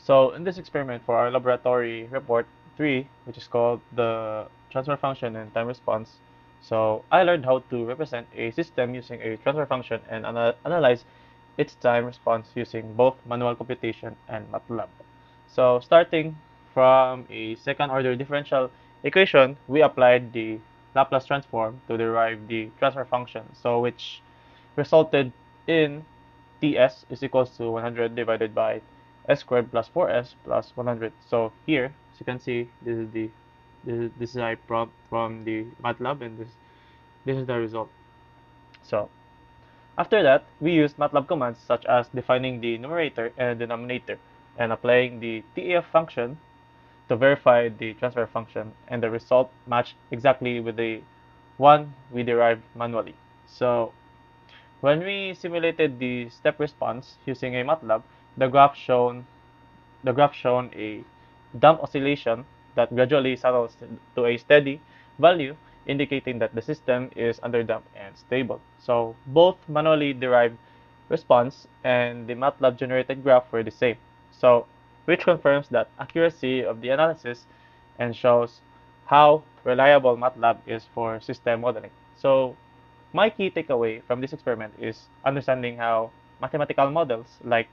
So in this experiment for our laboratory report 3, which is called the transfer function and time response, so I learned how to represent a system using a transfer function and analyze its time response using both manual computation and MATLAB. So starting from a second order differential equation, we applied the Laplace transform to derive the transfer function, so which resulted in Ts is equals to 100 divided by s squared plus 4s plus 100. So here, as you can see, this is a prompt from the MATLAB, and this is the result. So after that, we use MATLAB commands such as defining the numerator and denominator and applying the TEF function to verify the transfer function, and the result matched exactly with the one we derived manually. So when we simulated the step response using a MATLAB, the graph shown a damp oscillation that gradually settles to a steady value, indicating that the system is underdamped and stable. So both manually derived response and the MATLAB generated graph were the same. So which confirms that accuracy of the analysis and shows how reliable MATLAB is for system modeling. So my key takeaway from this experiment is understanding how mathematical models like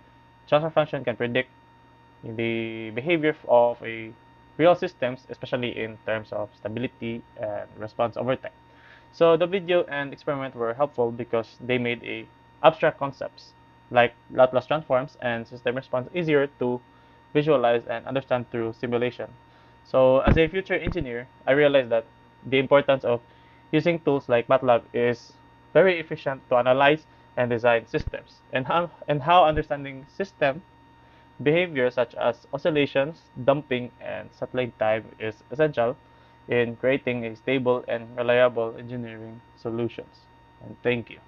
transfer function can predict the behavior of a real systems, especially in terms of stability and response over time. So the video and experiment were helpful because they made a abstract concepts like Laplace transforms and system response easier to visualize and understand through simulation. So as a future engineer, I realized that the importance of using tools like MATLAB is very efficient to analyze and design systems, and how understanding system behavior such as oscillations, dumping, and settling time is essential in creating a stable and reliable engineering solutions. And thank you.